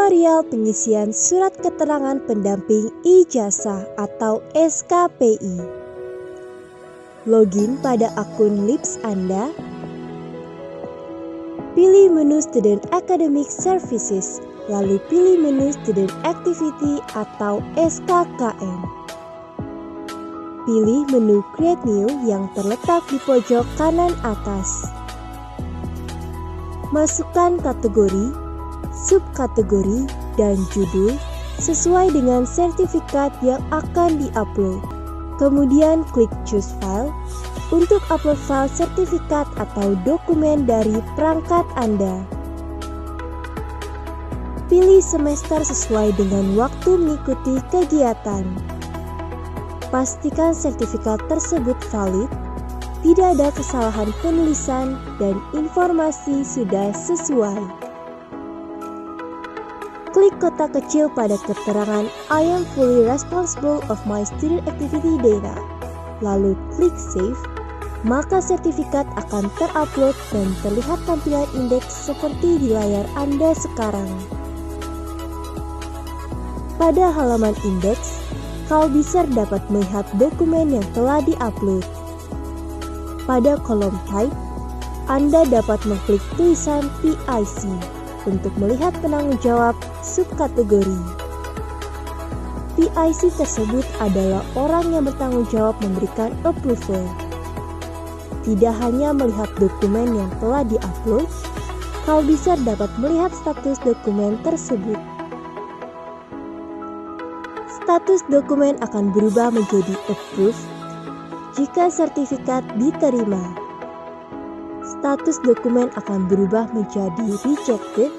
Tutorial pengisian Surat Keterangan Pendamping Ijazah atau SKPI. Login pada akun LIPS Anda. Pilih menu Student Academic Services, lalu pilih menu Student Activity atau SKKN. Pilih menu Create New yang terletak di pojok kanan atas. Masukkan kategori, subkategori, dan judul sesuai dengan sertifikat yang akan di-upload. Kemudian klik Choose File untuk upload file sertifikat atau dokumen dari perangkat Anda. Pilih semester sesuai dengan waktu mengikuti kegiatan. Pastikan sertifikat tersebut valid, tidak ada kesalahan penulisan, dan informasi sudah sesuai. Klik kotak kecil pada keterangan I am fully responsible of my student activity data. Lalu klik Save, maka sertifikat akan terupload dan terlihat tampilan indeks seperti di layar Anda sekarang. Pada halaman indeks, Kalbiser dapat melihat dokumen yang telah diupload. Pada kolom Type, Anda dapat mengklik tulisan PIC untuk melihat penanggung jawab subkategori. PIC tersebut adalah orang yang bertanggung jawab memberikan approval. Tidak hanya melihat dokumen yang telah diupload, Kalbiser dapat melihat status dokumen tersebut. Status dokumen akan berubah menjadi approved jika sertifikat diterima. Status dokumen akan berubah menjadi rejected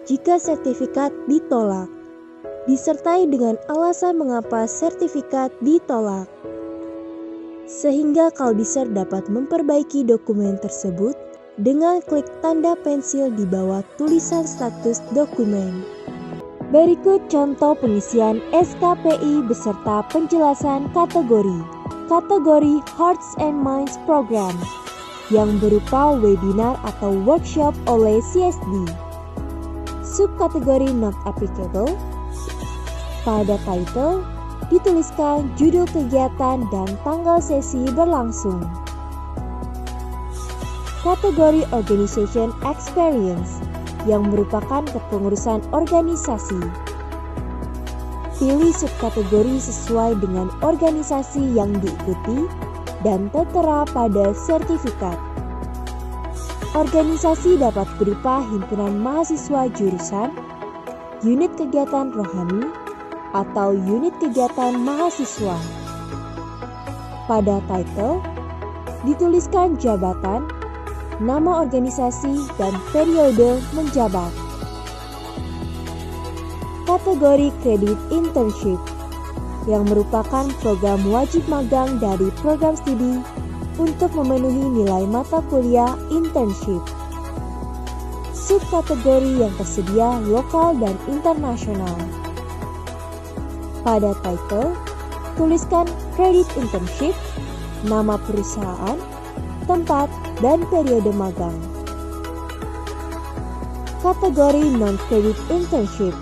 jika sertifikat ditolak, disertai dengan alasan mengapa sertifikat ditolak. Sehingga Kalbiser dapat memperbaiki dokumen tersebut dengan klik tanda pensil di bawah tulisan status dokumen. Berikut contoh pengisian SKPI beserta penjelasan kategori. Kategori Hearts and Minds Program yang berupa webinar atau workshop oleh CSD. Subkategori Not Applicable. Pada title, dituliskan judul kegiatan dan tanggal sesi berlangsung. Kategori Organization Experience yang merupakan kepengurusan organisasi. Pilih subkategori sesuai dengan organisasi yang diikuti dan tertera pada sertifikat. Organisasi dapat berupa himpunan mahasiswa jurusan, unit kegiatan rohani, atau unit kegiatan mahasiswa. Pada title, dituliskan jabatan, nama organisasi, dan periode menjabat. Kategori Credit Internship yang merupakan program wajib magang dari program studi untuk memenuhi nilai mata kuliah internship. Subkategori yang tersedia lokal dan internasional. Pada title, tuliskan Credit Internship, nama perusahaan, tempat, dan periode magang. Kategori Non-Credit Internship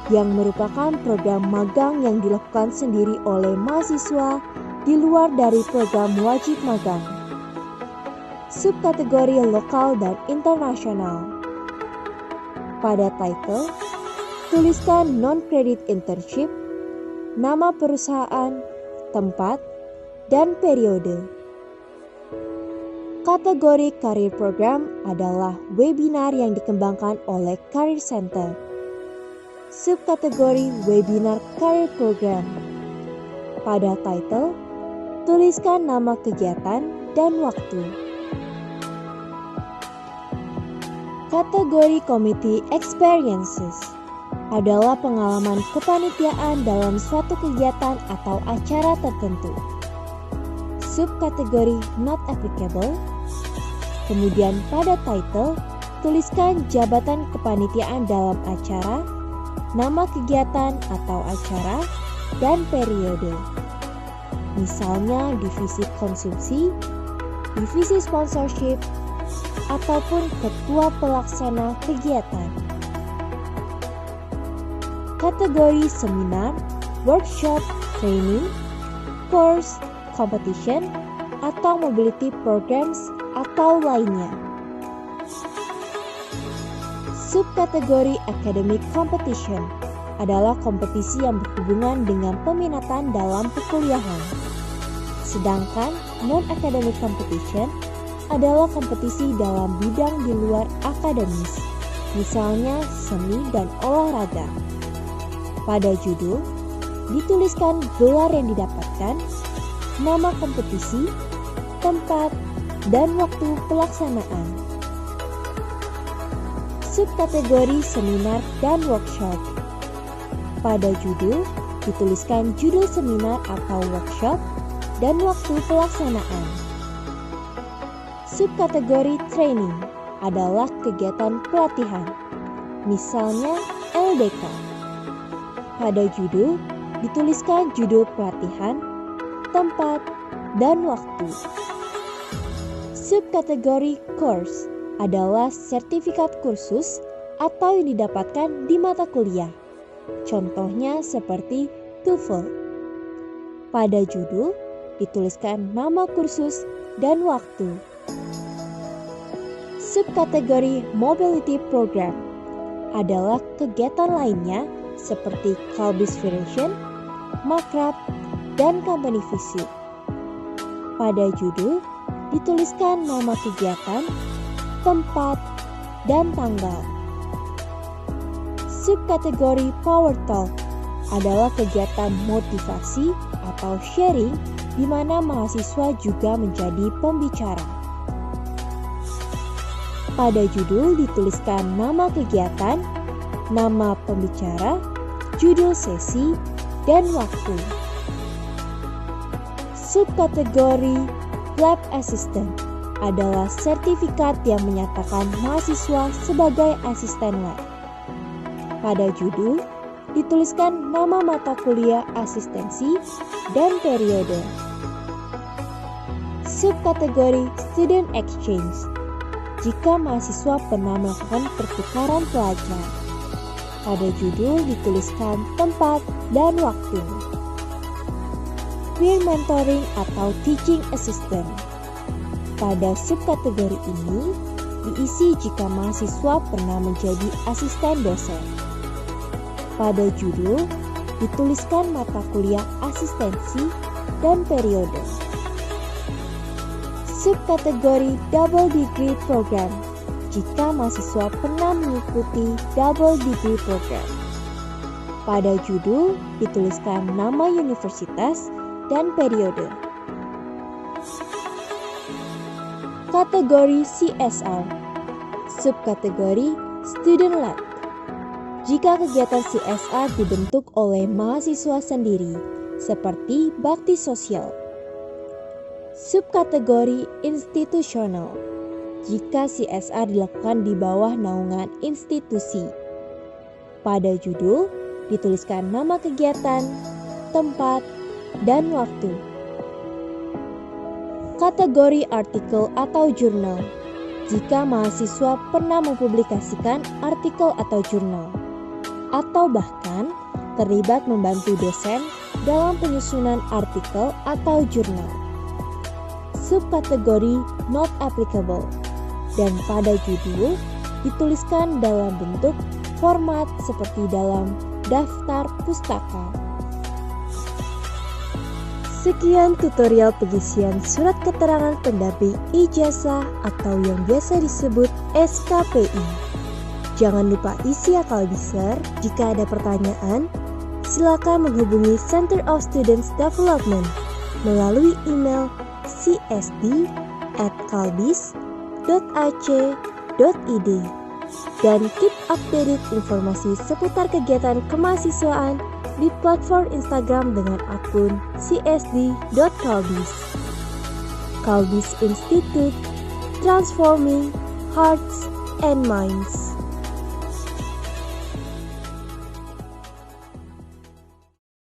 yang merupakan program magang yang dilakukan sendiri oleh mahasiswa di luar dari program wajib magang. Subkategori lokal dan internasional. Pada title, tuliskan Non-Credit Internship, nama perusahaan, tempat, dan periode. Kategori Career Program adalah webinar yang dikembangkan oleh Career Center. Subkategori Webinar Career Program. Pada title, tuliskan nama kegiatan dan waktu. Kategori Committee Experiences adalah pengalaman kepanitiaan dalam suatu kegiatan atau acara tertentu. Subkategori Not Applicable. Kemudian pada title, tuliskan jabatan kepanitiaan dalam acara, nama kegiatan atau acara, dan periode. Misalnya divisi konsumsi, divisi sponsorship, ataupun ketua pelaksana kegiatan. kategori seminar, workshop, training, course, competition, atau mobility programs atau lainnya. Subkategori academic competition adalah kompetisi yang berhubungan dengan peminatan dalam perkuliahan. Sedangkan non-academic competition adalah kompetisi dalam bidang di luar akademis, misalnya seni dan olahraga. Pada judul, dituliskan gelar yang didapatkan, nama kompetisi, tempat, dan waktu pelaksanaan. Subkategori seminar dan workshop. Pada judul, dituliskan judul seminar atau workshop dan waktu pelaksanaan. Subkategori training adalah kegiatan pelatihan, misalnya LDK. Pada judul, dituliskan judul pelatihan, tempat, dan waktu. Subkategori course adalah sertifikat kursus atau yang didapatkan di mata kuliah. Contohnya seperti TOEFL. Pada judul, dituliskan nama kursus dan waktu. Subkategori mobility program adalah kegiatan lainnya seperti Kalbis Federation, Makrab, dan Company Visit. Pada judul, dituliskan nama kegiatan, tempat, dan tanggal. Subkategori Power Talk adalah kegiatan motivasi atau sharing di mana mahasiswa juga menjadi pembicara. Pada judul dituliskan nama kegiatan, nama pembicara, judul sesi, dan waktu. Subkategori Lab Assistant adalah sertifikat yang menyatakan mahasiswa sebagai asisten lab. Pada judul, dituliskan nama mata kuliah asistensi dan periode. Subkategori Student Exchange, jika mahasiswa pernah melakukan pertukaran pelajar. Pada judul dituliskan tempat dan waktu. Peer Mentoring atau Teaching Assistant. Pada subkategori ini diisi jika mahasiswa pernah menjadi asisten dosen. Pada judul dituliskan mata kuliah asistensi dan periode. Subkategori Double Degree Program, jika mahasiswa pernah mengikuti Double Degree Program. Pada judul dituliskan nama universitas dan periode. Kategori CSR, subkategori Student Lab. Jika kegiatan CSR dibentuk oleh mahasiswa sendiri, seperti bakti sosial. Subkategori institusional, jika CSR dilakukan di bawah naungan institusi. Pada judul, dituliskan nama kegiatan, tempat, dan waktu. Kategori artikel atau jurnal, jika mahasiswa pernah mempublikasikan artikel atau jurnal, atau bahkan terlibat membantu dosen dalam penyusunan artikel atau jurnal. Subkategori not applicable, dan pada judul dituliskan dalam bentuk format seperti dalam daftar pustaka. Sekian tutorial pengisian surat keterangan pendamping ijazah atau yang biasa disebut SKPI. Jangan lupa isi Kalbiser. Jika ada pertanyaan, silakan menghubungi Center of Students Development melalui email csd@kalbis.ac.id dan keep updated informasi seputar kegiatan kemahasiswaan di platform Instagram dengan akun csd.kalbis. Kalbis Institute, Transforming Hearts and Minds.